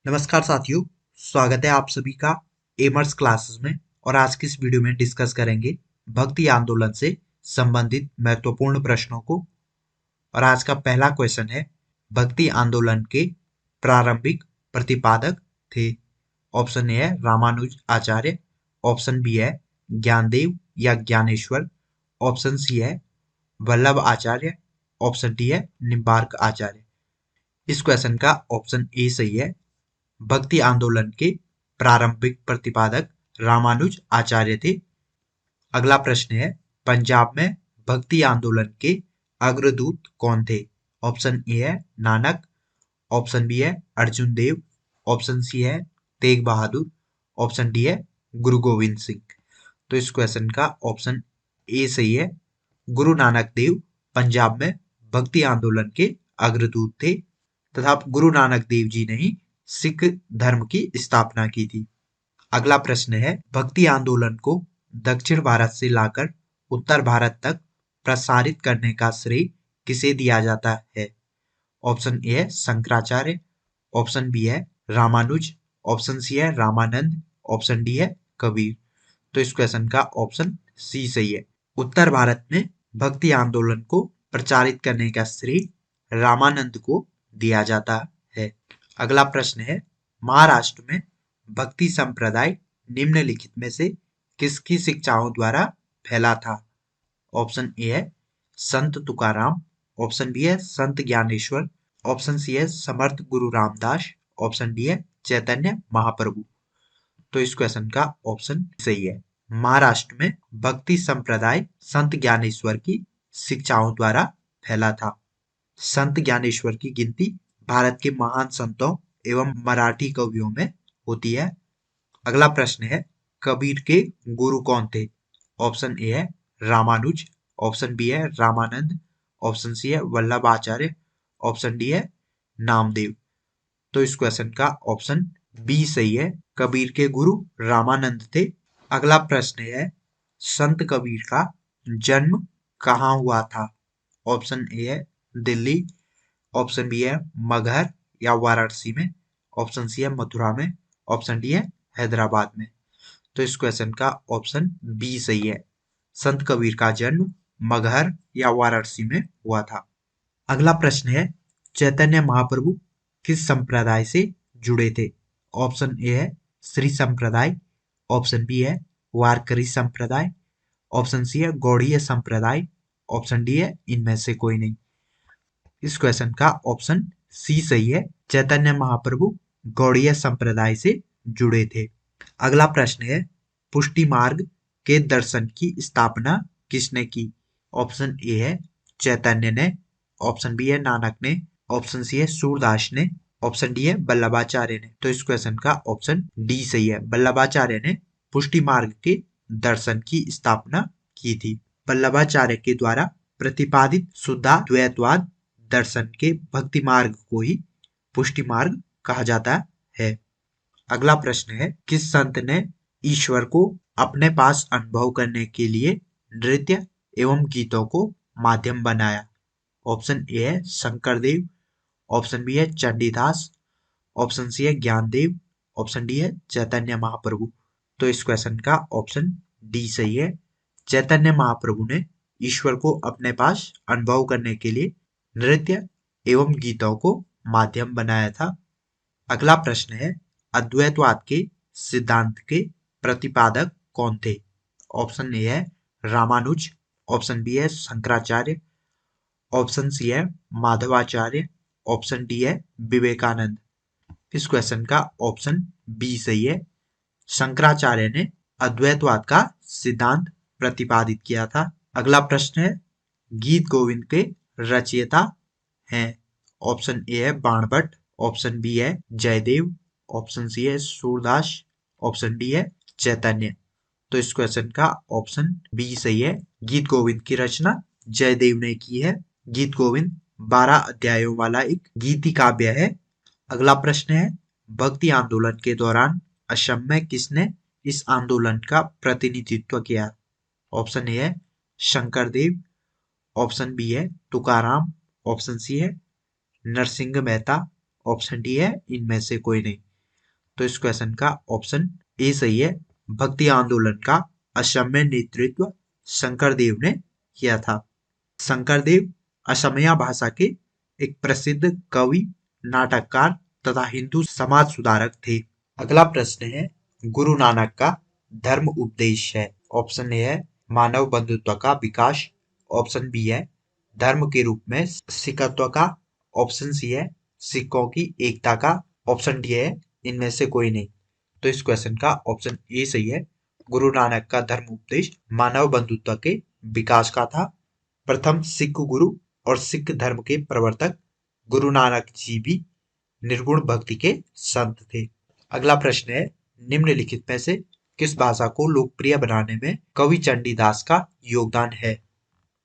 नमस्कार साथियों, स्वागत है आप सभी का एमर्स क्लासेस में। और आज की इस वीडियो में डिस्कस करेंगे भक्ति आंदोलन से संबंधित महत्वपूर्ण प्रश्नों को। और आज का पहला क्वेश्चन है, भक्ति आंदोलन के प्रारंभिक प्रतिपादक थे। ऑप्शन ए है रामानुज आचार्य, ऑप्शन बी है ज्ञानदेव या ज्ञानेश्वर, ऑप्शन सी है वल्लभ आचार्य, ऑप्शन डी है निम्बार्क आचार्य। इस क्वेश्चन का ऑप्शन ए सही है। भक्ति आंदोलन के प्रारंभिक प्रतिपादक रामानुज आचार्य थे। अगला प्रश्न है, पंजाब में भक्ति आंदोलन के अग्रदूत कौन थे? ऑप्शन ए है नानक, ऑप्शन बी है अर्जुन देव, ऑप्शन सी है तेग बहादुर, ऑप्शन डी है गुरु गोविंद सिंह। तो इस क्वेश्चन का ऑप्शन ए सही है। गुरु नानक देव पंजाब में भक्ति आंदोलन के अग्रदूत थे तथा गुरु नानक देव जी ने ही सिख धर्म की स्थापना की थी। अगला प्रश्न है, भक्ति आंदोलन को दक्षिण भारत से लाकर उत्तर भारत तक प्रसारित करने का श्रेय किसे दिया जाता है? ऑप्शन ए है शंकराचार्य, ऑप्शन बी है रामानुज, ऑप्शन सी है रामानंद, ऑप्शन डी है कबीर। तो इस क्वेश्चन का ऑप्शन सी सही है। उत्तर भारत में भक्ति आंदोलन को प्रचारित करने का श्रेय रामानंद को दिया जाता है। अगला प्रश्न है, महाराष्ट्र में भक्ति संप्रदाय निम्नलिखित में से किसकी शिक्षाओं द्वारा फैला था? ऑप्शन ए है संत तुकाराम, ऑप्शन बी है संत ज्ञानेश्वर, ऑप्शन सी है समर्थ गुरु रामदास, ऑप्शन डी है चैतन्य महाप्रभु। तो इस क्वेश्चन का ऑप्शन सही है। महाराष्ट्र में भक्ति संप्रदाय संत ज्ञानेश्वर की शिक्षाओं द्वारा फैला था। संत ज्ञानेश्वर की गिनती भारत के महान संतों एवं मराठी कवियों में होती है। अगला प्रश्न है, कबीर के गुरु कौन थे? ऑप्शन ए है रामानुज, ऑप्शन बी है रामानंद, ऑप्शन सी है वल्लभ आचार्य, ऑप्शन डी है नामदेव। तो इस क्वेश्चन का ऑप्शन बी सही है। कबीर के गुरु रामानंद थे। अगला प्रश्न है, संत कबीर का जन्म कहाँ हुआ था? ऑप्शन ए है दिल्ली, ऑप्शन बी है मगहर या वाराणसी में, ऑप्शन सी है मथुरा में, ऑप्शन डी है हैदराबाद में। तो इस क्वेश्चन का ऑप्शन बी सही है। संत कबीर का जन्म मगहर या वाराणसी में हुआ था। अगला प्रश्न है, चैतन्य महाप्रभु किस संप्रदाय से जुड़े थे? ऑप्शन ए है श्री संप्रदाय, ऑप्शन बी है वारकरी संप्रदाय, ऑप्शन सी है गौड़ीय संप्रदाय, ऑप्शन डी है इनमें से कोई नहीं। इस क्वेश्चन का ऑप्शन सी सही है। चैतन्य महाप्रभु गौड़ीय संप्रदाय से जुड़े थे। अगला प्रश्न है, पुष्टि मार्ग के दर्शन की स्थापना किसने की? ऑप्शन ए है चैतन्य ने, ऑप्शन बी है नानक ने, ऑप्शन सी है सूरदास ने, ऑप्शन डी है वल्लभाचार्य ने। तो इस क्वेश्चन का ऑप्शन डी सही है। वल्लभाचार्य ने पुष्टि मार्ग के दर्शन की स्थापना की थी। वल्लभाचार्य के द्वारा प्रतिपादित शुद्धाद्वैतवाद दर्शन के भक्ति मार्ग को ही पुष्टि मार्ग कहा जाता है। अगला प्रश्न है, किस संत ने ईश्वर को अपने पास अनुभव करने के लिए नृत्य एवं गीतों को माध्यम बनाया? ऑप्शन ए है शंकरदेव, ऑप्शन बी है चंडीदास, ऑप्शन सी है ज्ञानदेव, ऑप्शन डी है चैतन्य महाप्रभु। तो इस क्वेश्चन का ऑप्शन डी सही है। चैतन्य महाप्रभु ने ईश्वर को अपने पास अनुभव करने के लिए नृत्य एवं गीतों को माध्यम बनाया था। अगला प्रश्न है, अद्वैतवाद के सिद्धांत के प्रतिपादक कौन थे? ऑप्शन ए है रामानुज, ऑप्शन बी है शंकराचार्य, ऑप्शन सी है माधवाचार्य, ऑप्शन डी है विवेकानंद। इस क्वेश्चन का ऑप्शन बी सही है। शंकराचार्य ने अद्वैतवाद का सिद्धांत प्रतिपादित किया था। अगला प्रश्न है, गीत गोविंद के रचयिता हैं? ऑप्शन ए है बाणभट्ट, ऑप्शन बी है जयदेव, ऑप्शन सी है सूरदास, ऑप्शन डी है चैतन्य। तो इस क्वेश्चन का ऑप्शन बी सही है। गीत गोविंद की रचना जयदेव ने की है। गीत गोविंद 12 अध्यायों वाला एक गीति काव्य है। अगला प्रश्न है, भक्ति आंदोलन के दौरान असम में किसने इस आंदोलन का प्रतिनिधित्व किया? ऑप्शन ए है शंकरदेव, ऑप्शन बी है तुकाराम, ऑप्शन सी है नरसिंह मेहता, ऑप्शन डी है इनमें से कोई नहीं। तो इस क्वेश्चन का ऑप्शन ए सही है। भक्ति आंदोलन का असम में नेतृत्व शंकरदेव ने किया था। शंकरदेव असमिया भाषा के एक प्रसिद्ध कवि, नाटककार तथा हिंदू समाज सुधारक थे। अगला प्रश्न है, गुरु नानक का धर्म उपदेश है। ऑप्शन ए है मानव बंधुत्व का विकास। ऑप्शन बी है धर्म के रूप में सिखत्व का। ऑप्शन सी है सिखों की एकता का। ऑप्शन डी है इनमें से कोई नहीं। तो इस क्वेश्चन का ऑप्शन ए सही है। गुरु नानक का धर्म उपदेश मानव बंधुत्व के विकास का था। प्रथम सिख गुरु और सिख धर्म के प्रवर्तक गुरु नानक जी भी निर्गुण भक्ति के संत थे। अगला प्रश्न है, निम्नलिखित में से किस भाषा को लोकप्रिय बनाने में कवि चंडीदास का योगदान है?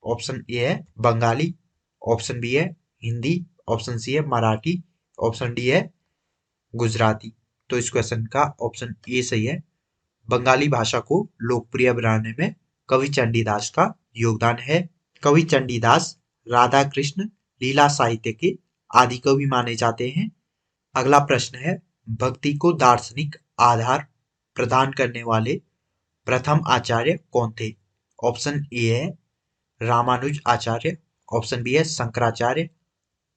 ऑप्शन ए है बंगाली। ऑप्शन बी है हिंदी। ऑप्शन सी है मराठी। ऑप्शन डी है गुजराती। तो इस क्वेश्चन का ऑप्शन ए सही है। बंगाली भाषा को लोकप्रिय बनाने में कवि चंडीदास का योगदान है। कवि चंडीदास राधा कृष्ण लीला साहित्य के आदि कवि माने जाते हैं। अगला प्रश्न है, भक्ति को दार्शनिक आधार प्रदान करने वाले प्रथम आचार्य कौन थे? ऑप्शन ए है रामानुज आचार्य। ऑप्शन बी है शंकराचार्य।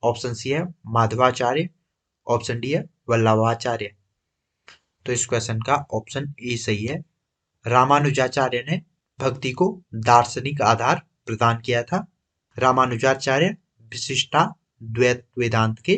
ऑप्शन सी है माधवाचार्य। ऑप्शन डी है वल्लभाचार्य। तो इस क्वेश्चन का ऑप्शन ए सही है। रामानुजाचार्य ने भक्ति को दार्शनिक आधार प्रदान किया था। रामानुजाचार्य विशिष्टा द्वैत वेदांत के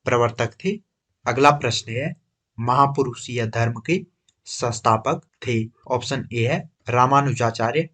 प्रवर्तक थे। अगला प्रश्न है, महापुरुषीय धर्म के संस्थापक थे। ऑप्शन ए है रामानुजाचार्य।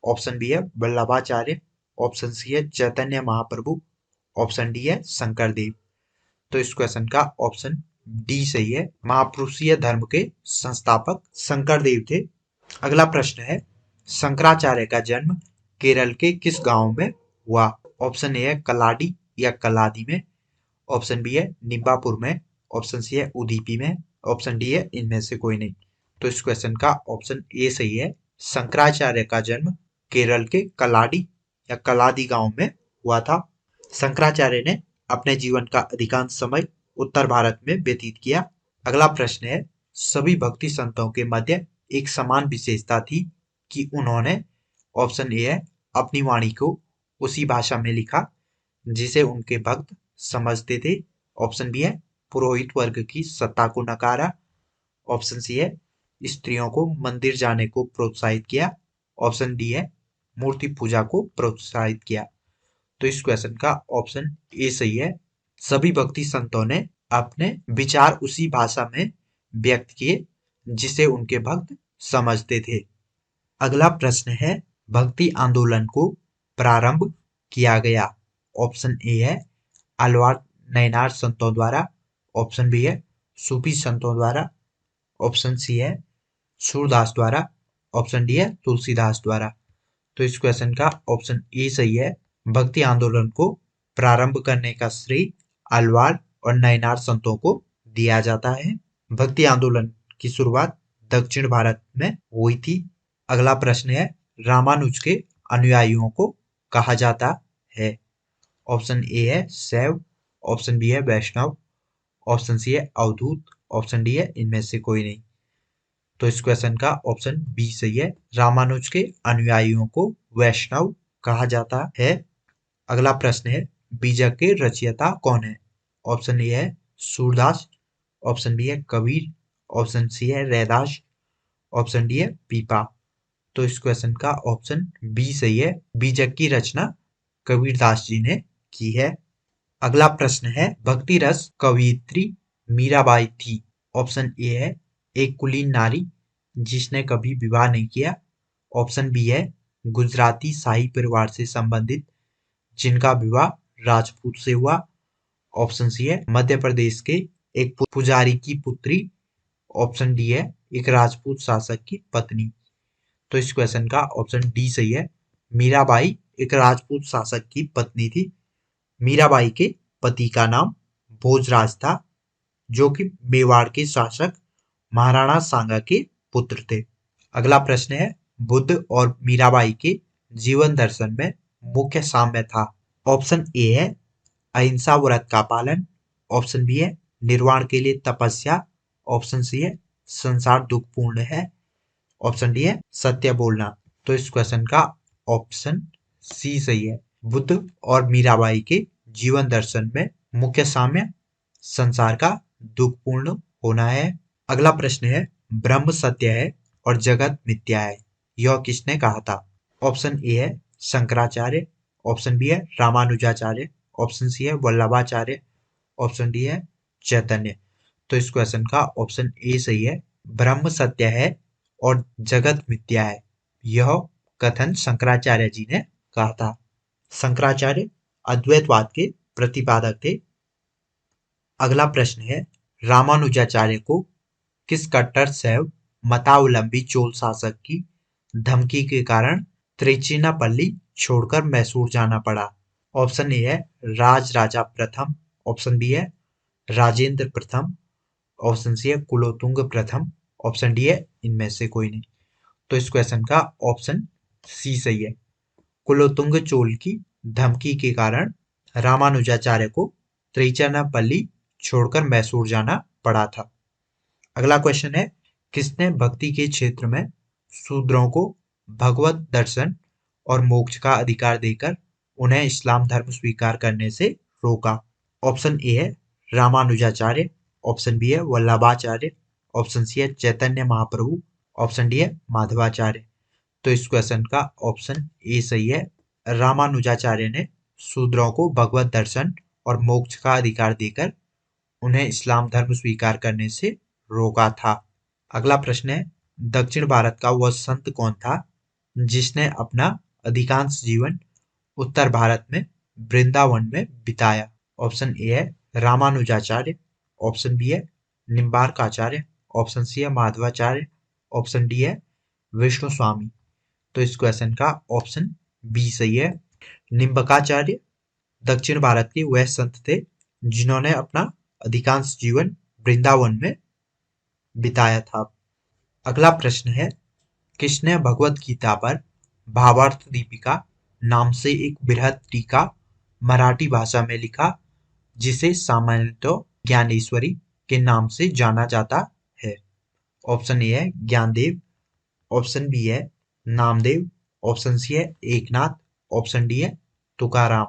ऑप्शन बी है वल्लभाचार्य। ऑप्शन सी है चैतन्य महाप्रभु। ऑप्शन डी है शंकरदेव। तो इस क्वेश्चन का ऑप्शन डी सही है। महापुरुषीय धर्म के संस्थापक शंकरदेव थे। अगला प्रश्न है, शंकराचार्य का जन्म केरल के किस गांव में हुआ? ऑप्शन ए है कलाडी या कलादी में। ऑप्शन बी है निम्बापुर में। ऑप्शन सी है उदीपी में। ऑप्शन डी है इनमें से कोई नहीं। तो इस क्वेश्चन का ऑप्शन ए सही है। शंकराचार्य का जन्म केरल के कलाडी या कलादी गांव में हुआ था। शंकराचार्य ने अपने जीवन का अधिकांश समय उत्तर भारत में व्यतीत किया। अगला प्रश्न है, सभी भक्ति संतों के मध्य एक समान विशेषता थी कि उन्होंने, ऑप्शन ए है अपनी वाणी को उसी भाषा में लिखा जिसे उनके भक्त समझते थे। ऑप्शन बी है पुरोहित वर्ग की सत्ता को नकारा। ऑप्शन सी है स्त्रियों को मंदिर जाने को प्रोत्साहित किया। ऑप्शन डी है मूर्ति पूजा को प्रोत्साहित किया। तो इस क्वेश्चन का ऑप्शन ए सही है। सभी भक्ति संतों ने अपने विचार उसी भाषा में व्यक्त किए जिसे उनके भक्त समझते थे। अगला प्रश्न है, भक्ति आंदोलन को प्रारंभ किया गया। ऑप्शन ए है आलवार नयनार संतों द्वारा। ऑप्शन बी है सूफी संतों द्वारा। ऑप्शन सी है सूरदास द्वारा। ऑप्शन डी है तुलसीदास द्वारा। तो इस क्वेश्चन का ऑप्शन ए सही है। भक्ति आंदोलन को प्रारंभ करने का श्रेय आलवार और नयनार संतों को दिया जाता है। भक्ति आंदोलन की शुरुआत दक्षिण भारत में हुई थी। अगला प्रश्न है, रामानुज के अनुयायियों को कहा जाता है। ऑप्शन ए है शैव। ऑप्शन बी है वैष्णव। ऑप्शन सी है अवधूत। ऑप्शन डी है इनमें से कोई नहीं। तो इस क्वेश्चन का ऑप्शन बी सही है। रामानुज के अनुयायियों को वैष्णव कहा जाता है। अगला प्रश्न है, बीजक के रचयिता कौन है? ऑप्शन ए है सूरदास। ऑप्शन बी है कबीर। ऑप्शन सी है रैदास। ऑप्शन डी है पीपा। तो इस क्वेश्चन का ऑप्शन बी सही है। बीजक की रचना कबीरदास जी ने की है। अगला प्रश्न है, भक्ति रस कवयित्री मीराबाई थी। ऑप्शन ए है एक कुलीन नारी जिसने कभी विवाह नहीं किया। ऑप्शन बी है गुजराती शाही परिवार से संबंधित जिनका विवाह राजपूत से हुआ। ऑप्शन सी है मध्य प्रदेश के एक पुजारी की पुत्री। ऑप्शन डी है एक राजपूत शासक की पत्नी। तो इस क्वेश्चन का ऑप्शन डी सही है। मीराबाई एक राजपूत शासक की पत्नी थी। मीराबाई के पति का नाम भोजराज था, जो कि मेवाड़ के शासक महाराणा सांगा के पुत्र थे। अगला प्रश्न है, बुद्ध और मीराबाई के जीवन दर्शन में मुख्य साम्य था। ऑप्शन ए है अहिंसा व्रत का पालन। ऑप्शन बी है निर्वाण के लिए तपस्या। ऑप्शन सी है संसार दुखपूर्ण है, ऑप्शन डी है सत्य बोलना। तो इस क्वेश्चन का ऑप्शन सी सही है। बुद्ध और मीराबाई के जीवन दर्शन में मुख्य साम्य संसार का दुखपूर्ण होना है। अगला प्रश्न है ब्रह्म सत्य है और जगत मिथ्या है, यह किसने कहा था? ऑप्शन ए है शंकराचार्य, ऑप्शन बी है रामानुजाचार्य, ऑप्शन सी है वल्लभाचार्य, ऑप्शन डी है चैतन्य। तो इस क्वेश्चन का ऑप्शन ए सही है। ब्रह्म सत्य है और जगत मिथ्या है, यह कथन शंकराचार्य जी ने कहा था। शंकराचार्य अद्वैतवाद के प्रतिपादक थे। अगला प्रश्न है रामानुजाचार्य को किस कट्टर शैव मतावलंबी चोल शासक की धमकी के कारण त्रिचिनापल्ली छोड़कर मैसूर जाना पड़ा? ऑप्शन ए है राज राजा प्रथम, ऑप्शन बी है राजेंद्र प्रथम, ऑप्शन सी है कुलोतुंग प्रथम, ऑप्शन डी है इनमें से कोई नहीं। तो इस क्वेश्चन का ऑप्शन सी सही है। कुलोतुंग चोल की धमकी के कारण रामानुजाचार्य को त्रिचिनापल्ली छोड़कर मैसूर जाना पड़ा था। अगला क्वेश्चन है किसने भक्ति के क्षेत्र में शूद्रों को भगवत दर्शन और मोक्ष का अधिकार देकर उन्हें इस्लाम धर्म स्वीकार करने से रोका? ऑप्शन ए है रामानुजाचार्य, ऑप्शन बी है वल्लभाचार्य, ऑप्शन सी है चैतन्य महाप्रभु, ऑप्शन डी है माधवाचार्य। तो इस क्वेश्चन का ऑप्शन ए सही है। रामानुजाचार्य ने शूद्रों को भगवत दर्शन और मोक्ष का अधिकार देकर उन्हें इस्लाम धर्म स्वीकार करने से रोका था। अगला प्रश्न है दक्षिण भारत का वह संत कौन था जिसने अपना अधिकांश जीवन उत्तर भारत में वृंदावन में बिताया? ऑप्शन ए है रामानुजाचार्य, ऑप्शन बी है निम्बार्काचार्य, ऑप्शन सी है माधवाचार्य, ऑप्शन डी है विष्णु स्वामी। तो इस क्वेश्चन का ऑप्शन बी सही है। निम्बकाचार्य दक्षिण भारत के वह संत थे जिन्होंने अपना अधिकांश जीवन वृंदावन में बिताया था। अगला प्रश्न है किसने भगवत गीता पर भावार्थ दीपिका नाम से एक बृहद टीका मराठी भाषा में लिखा जिसे सामान्यतः ज्ञानेश्वरी के नाम से जाना जाता है? ऑप्शन ए है ज्ञानदेव, ऑप्शन बी है नामदेव, ऑप्शन सी है एकनाथ, ऑप्शन डी है तुकाराम।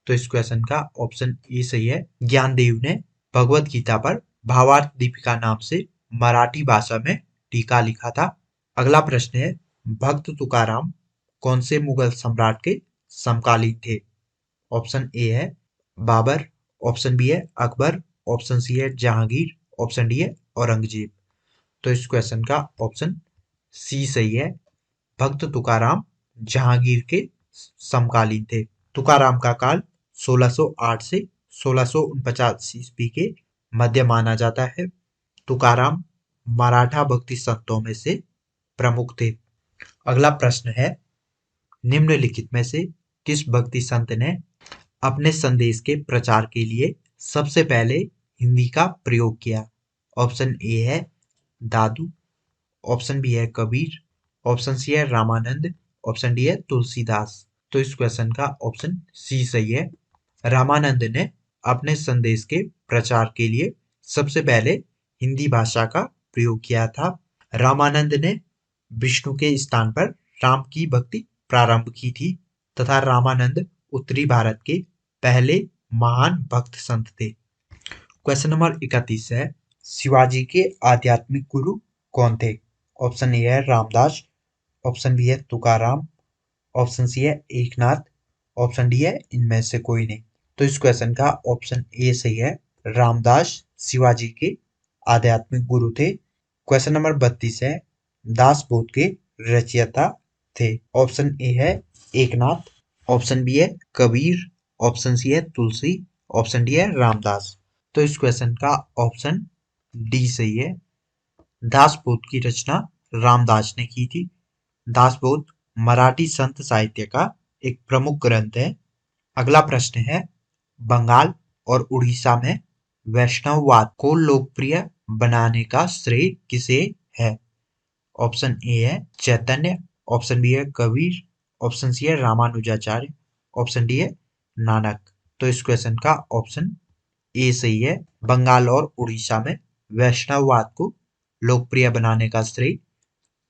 तो इस क्वेश्चन का ऑप्शन ए सही है। ज्ञानदेव ने भगवत गीता पर भावार्थ दीपिका नाम से मराठी भाषा में टीका लिखा था। अगला प्रश्न है भक्त तुकाराम कौन से मुगल सम्राट के समकालीन थे? ऑप्शन ए है बाबर, ऑप्शन बी है अकबर, ऑप्शन सी है जहांगीर, ऑप्शन डी है औरंगजेब। तो इस क्वेश्चन का ऑप्शन सी सही है। भक्त तुकाराम जहांगीर के समकालीन थे। तुकाराम का काल 1608 से 1649 ईस्वी के मध्य माना जाता है। तुकाराम मराठा भक्ति संतों में से प्रमुख थे। अगला प्रश्न है निम्नलिखित में से किस भक्ति संत ने अपने संदेश के प्रचार के लिए सबसे पहले हिंदी का प्रयोग किया? ऑप्शन ए है दादू, ऑप्शन बी है कबीर, ऑप्शन सी है रामानंद, ऑप्शन डी है तुलसीदास। तो इस क्वेश्चन का ऑप्शन सी सही है। रामानंद ने अपने संदेश के प्रचार के लिए सबसे पहले हिंदी भाषा का प्रयोग किया था। रामानंद ने विष्णु के स्थान पर राम की भक्ति प्रारंभ की थी तथा रामानंद उत्तरी भारत के पहले महान भक्त संत थे। क्वेश्चन नंबर 31 है शिवाजी के आध्यात्मिक गुरु कौन थे? ऑप्शन ए है रामदास, ऑप्शन बी है तुकाराम, ऑप्शन सी है एकनाथ, ऑप्शन डी है इनमें से कोई नहीं। तो इस क्वेश्चन का ऑप्शन ए सही है। रामदास शिवाजी के आध्यात्मिक गुरु थे। क्वेश्चन नंबर 32 है दासबोध के रचयिता थे? ऑप्शन ए है एकनाथ, ऑप्शन बी है कबीर, ऑप्शन सी है तुलसी, ऑप्शन डी है रामदास। तो इस क्वेश्चन का ऑप्शन डी सही है। दासबोध की रचना रामदास ने की थी। दासबोध मराठी संत साहित्य का एक प्रमुख ग्रंथ है। अगला प्रश्न है बंगाल और उड़ीसा में वैष्णववाद को लोकप्रिय बनाने का श्रेय किसे है? ऑप्शन ए है चैतन्य, ऑप्शन बी है कबीर, ऑप्शन सी है रामानुजाचार्य, ऑप्शन डी है नानक। तो इस क्वेश्चन का ऑप्शन ए सही है। बंगाल और उड़ीसा में वैष्णववाद को लोकप्रिय बनाने का श्रेय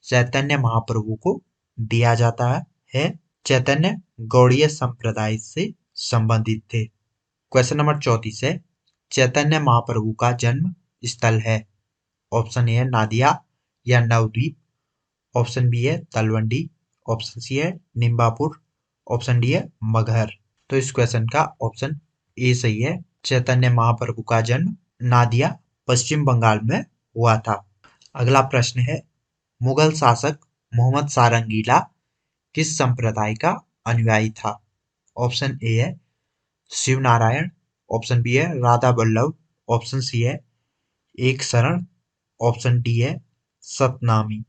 चैतन्य महाप्रभु को दिया जाता है। चैतन्य गौड़ीय संप्रदाय से संबंधित थे। क्वेश्चन नंबर 34 है, चैतन्य महाप्रभु का जन्म स्थल है। ऑप्शन ए है नादिया या नवद्वीप, ऑप्शन बी है तलवंडी, ऑप्शन सी है निम्बापुर, ऑप्शन डी है मगहर। तो इस क्वेश्चन का ऑप्शन ए सही है। चैतन्य महाप्रभु का जन्म नादिया पश्चिम बंगाल में हुआ था। अगला प्रश्न है, मुगल शासक मोहम्मद सारंगीला किस संप्रदाय का अनुयायी था? ऑप्शन ए है शिव नारायण, ऑप्शन बी है राधा वल्लभ, ऑप्शन सी है एक शरण, ऑप्शन डी है सतनामी।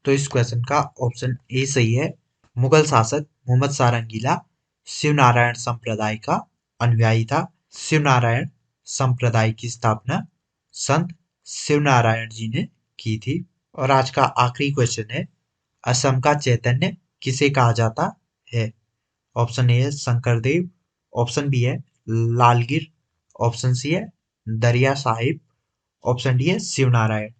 तो इस क्वेश्चन का ऑप्शन ए सही है। मुगल शासक मोहम्मद सारंगीला शिव नारायण संप्रदाय का अनुयायी था। शिव नारायण संप्रदाय की स्थापना संत शिव नारायण जी ने की थी। और आज का आखिरी क्वेश्चन है, असम का चैतन्य किसे कहा जाता है? ऑप्शन ए है शंकरदेव, ऑप्शन बी है लालगिर, ऑप्शन सी है दरिया साहिब, ऑप्शन डी है शिव नारायण।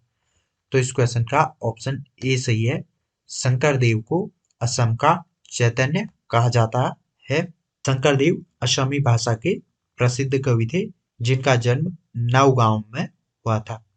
तो इस क्वेश्चन का ऑप्शन ए सही है। शंकरदेव को असम का चैतन्य कहा जाता है। शंकरदेव असमी भाषा के प्रसिद्ध कवि थे जिनका जन्म नौगांव में हुआ था।